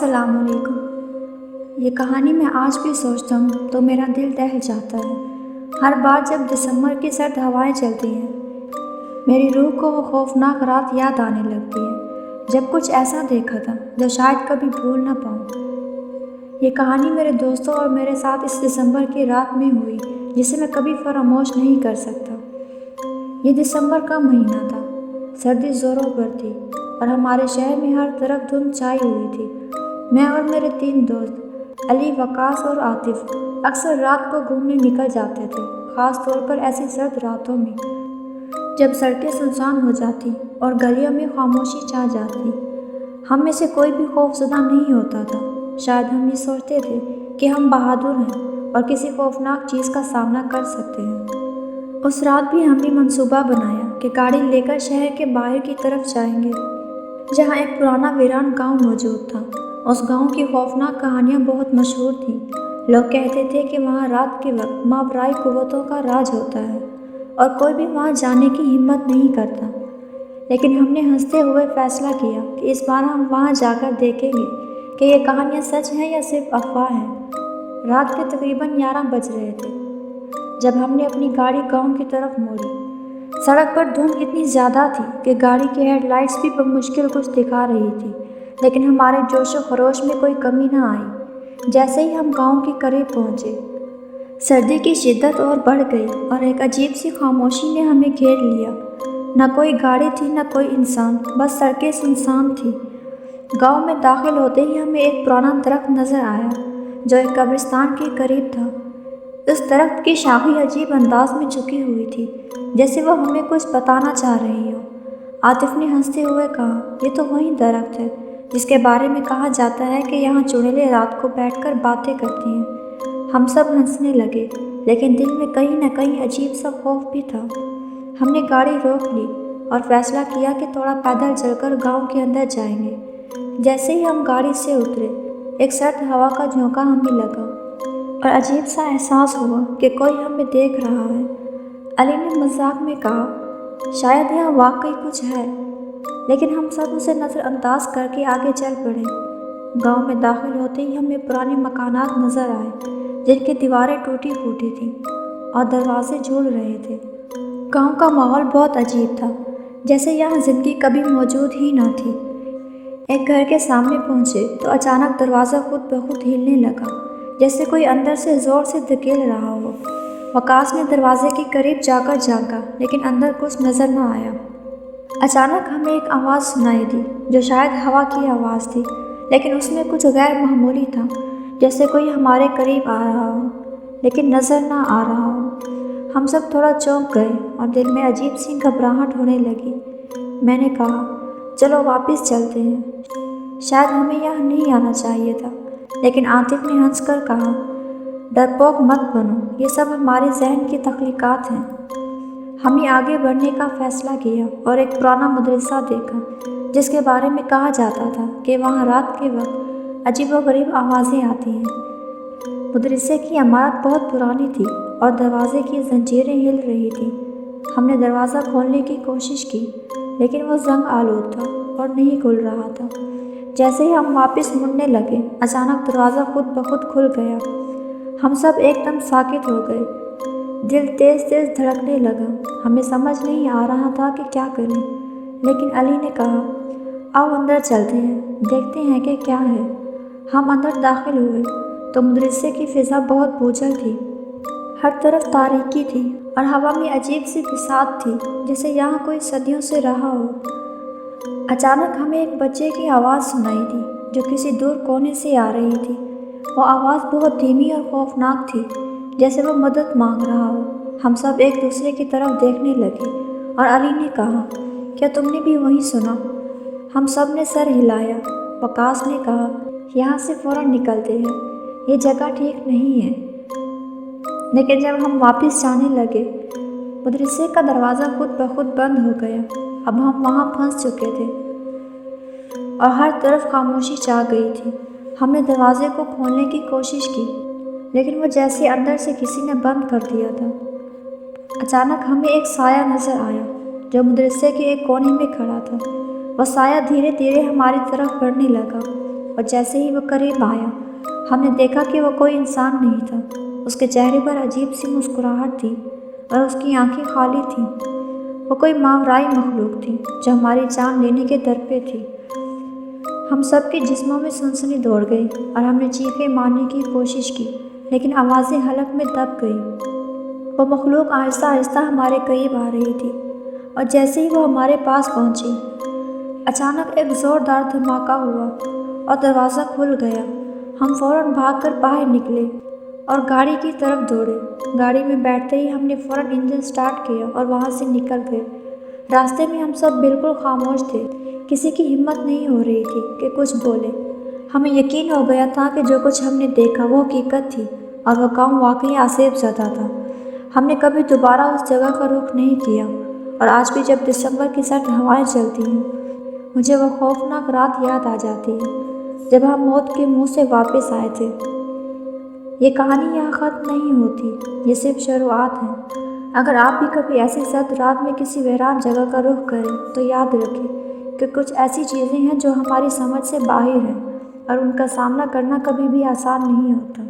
अस्सलाम वालेकुम। ये कहानी मैं आज भी सोचता हूँ तो मेरा दिल दहल जाता है। हर बार जब दिसंबर की सर्द हवाएं चलती हैं मेरी रूह को वो खौफनाक रात याद आने लगती है जब कुछ ऐसा देखा था जो शायद कभी भूल ना पाऊँ। ये कहानी मेरे दोस्तों और मेरे साथ इस दिसंबर की रात में हुई जिसे मैं कभी फरामोश नहीं कर सकता। ये दिसंबर का महीना था, सर्दी ज़ोरों पर थी और हमारे शहर में हर तरफ धुंध छाई हुई थी। मैं और मेरे 3 दोस्त अली, वकास और आतिफ अक्सर रात को घूमने निकल जाते थे, ख़ास तौर पर ऐसी सर्द रातों में जब सड़कें सुनसान हो जाती और गलियों में खामोशी छा जाती। हम में से कोई भी खौफज़दा नहीं होता था। शायद हम ये सोचते थे कि हम बहादुर हैं और किसी खौफनाक चीज़ का सामना कर सकते हैं। उस रात भी हमने मंसूबा बनाया कि गाड़ी लेकर शहर के बाहर की तरफ जाएंगे, जहाँ एक पुराना वीरान गांव मौजूद था। उस गांव की खौफनाक कहानियाँ बहुत मशहूर थीं। लोग कहते थे कि वहाँ रात के वक्त मावराई कुव्वतों का राज होता है और कोई भी वहाँ जाने की हिम्मत नहीं करता। लेकिन हमने हंसते हुए फैसला किया कि इस बार हम वहाँ जाकर देखेंगे कि ये कहानियाँ सच हैं या सिर्फ अफवाह हैं। रात के तकरीबन 11 बज रहे थे जब हमने अपनी गाड़ी गांव की तरफ मोड़ी। सड़क पर धुंध इतनी ज़्यादा थी कि गाड़ी की हेडलाइट्स भी बमुश्किल कुछ दिखा रही थी, लेकिन हमारे जोश व खरोश में कोई कमी न आई। जैसे ही हम गांव के करीब पहुंचे, सर्दी की शिद्दत और बढ़ गई और एक अजीब सी खामोशी ने हमें घेर लिया। न कोई गाड़ी थी, न कोई इंसान, बस सड़कें सुनसान थी। गांव में दाखिल होते ही हमें एक पुराना दरख्त नज़र आया जो एक कब्रिस्तान के करीब था। उस दरख्त की शाखें अजीब अंदाज में झुकी हुई थी, जैसे वो हमें कुछ बताना चाह रही हो। आतिफ ने हंसते हुए कहा, ये तो वही दरख्त है जिसके बारे में कहा जाता है कि यहाँ चुड़ैलें रात को बैठकर बातें करती हैं। हम सब हंसने लगे, लेकिन दिल में कहीं न कहीं अजीब सा खौफ भी था। हमने गाड़ी रोक ली और फैसला किया कि थोड़ा पैदल चलकर गांव के अंदर जाएंगे। जैसे ही हम गाड़ी से उतरे, एक सर्द हवा का झोंका हमें लगा और अजीब सा एहसास हुआ कि कोई हमें देख रहा है। अली ने मजाक में कहा, शायद यहाँ वाकई कुछ है, लेकिन हम सब उसे नज़रअंदाज करके आगे चल पड़े। गांव में दाखिल होते ही हमें पुराने मकानात नज़र आए जिनकी दीवारें टूटी फूटी थीं और दरवाजे झूल रहे थे। गांव का माहौल बहुत अजीब था, जैसे यहाँ ज़िंदगी कभी मौजूद ही ना थी। एक घर के सामने पहुँचे तो अचानक दरवाज़ा खुद ब खुद हिलने लगा, जैसे कोई अंदर से ज़ोर से धकेल रहा हो। वकास ने दरवाजे के करीब जाकर झांका, लेकिन अंदर कुछ नज़र न आया। अचानक हमें एक आवाज़ सुनाई दी जो शायद हवा की आवाज़ थी, लेकिन उसमें कुछ गैर मामूली था, जैसे कोई हमारे करीब आ रहा हो लेकिन नज़र ना आ रहा हो। हम सब थोड़ा चौंक गए और दिल में अजीब सी घबराहट होने लगी। मैंने कहा, चलो वापस चलते हैं, शायद हमें यहाँ नहीं आना चाहिए था। लेकिन आतिफ ने हंसकर कहा, डरपोक मत बनो, ये सब हमारे जहन की तख्लीकात हैं। हमने आगे बढ़ने का फ़ैसला किया और एक पुराना मदरसा देखा जिसके बारे में कहा जाता था कि वहाँ रात के वक्त अजीबोगरीब आवाज़ें आती हैं। मदरसे की इमारत बहुत पुरानी थी और दरवाजे की जंजीरें हिल रही थीं। हमने दरवाज़ा खोलने की कोशिश की, लेकिन वो जंग आलूद था और नहीं खुल रहा था। जैसे ही हम वापस मुड़ने लगे, अचानक दरवाज़ा खुद ब खुद खुल गया। हम सब एकदम साकित हो गए। दिल तेज़ तेज़ धड़कने लगा। हमें समझ नहीं आ रहा था कि क्या करें, लेकिन अली ने कहा, आओ अंदर चलते हैं, देखते हैं कि क्या है। हम अंदर दाखिल हुए तो मदरसे की फ़िज़ा बहुत बोझल थी। हर तरफ तारीकी थी और हवा में अजीब सी बिसात थी, जैसे यहाँ कोई सदियों से रहा हो। अचानक हमें एक बच्चे की आवाज़ सुनाई दी जो किसी दूर कोने से आ रही थी। वो आवाज़ बहुत धीमी और खौफनाक थी, जैसे वो मदद मांग रहा हो। हम सब एक दूसरे की तरफ देखने लगे और अली ने कहा, क्या तुमने भी वही सुना? हम सब ने सर हिलाया। वकास ने कहा, यहाँ से फ़ौरन निकलते हैं, ये जगह ठीक नहीं है। लेकिन जब हम वापस जाने लगे, मदरसे का दरवाज़ा खुद ब खुद बंद हो गया। अब हम वहाँ फंस चुके थे और हर तरफ खामोशी छा गई थी। हमने दरवाजे को खोलने की कोशिश की, लेकिन वो जैसे अंदर से किसी ने बंद कर दिया था। अचानक हमें एक साया नज़र आया जो मदरसे के एक कोने में खड़ा था। वह साया धीरे धीरे हमारी तरफ बढ़ने लगा اور جیسے ہی وہ قریب آیا ہم نے دیکھا کہ وہ کوئی انسان نہیں تھا۔ اس کے چہرے پر عجیب سی مسکراہٹ تھی اور اس کی آنکھیں خالی تھیں۔ وہ کوئی ماورائی مخلوق تھی جو ہماری جان لینے کے در پہ تھی۔ ہم سب کے جسموں میں سنسنی دوڑ گئی اور ہم نے چیخیں مارنے کی کوشش کی، لیکن آوازیں حلق میں دب گئیں۔ وہ مخلوق آہستہ آہستہ ہمارے قریب آ رہی تھی اور جیسے ہی وہ ہمارے پاس پہنچی اچانک ایک زوردار دھماکہ ہوا اور دروازہ کھل گیا۔ ہم فوراً بھاگ کر باہر نکلے اور گاڑی کی طرف دوڑے۔ گاڑی میں بیٹھتے ہی ہم نے فوراً انجن سٹارٹ کیا اور وہاں سے نکل گئے۔ راستے میں ہم سب بالکل خاموش تھے، کسی کی ہمت نہیں ہو رہی تھی کہ کچھ بولے۔ ہمیں یقین ہو گیا تھا کہ جو کچھ ہم نے دیکھا وہ حقیقت تھی اور وہ قوم واقعی آسیب زدہ تھا۔ ہم نے کبھی دوبارہ اس جگہ کا رخ نہیں کیا، اور آج بھی جب دسمبر کی سرد ہوائیں چلتی ہیں مجھے وہ خوفناک رات یاد آ جاتی ہے جب ہم موت کے منہ سے واپس آئے تھے۔ یہ کہانی یہاں ختم نہیں ہوتی، یہ صرف شروعات ہے۔ اگر آپ بھی کبھی ایسی سرد رات میں کسی ویران جگہ کا رخ کریں تو یاد رکھیں کہ کچھ ایسی چیزیں ہیں جو ہماری سمجھ سے باہر ہیں، اور ان کا سامنا کرنا کبھی بھی آسان نہیں ہوتا۔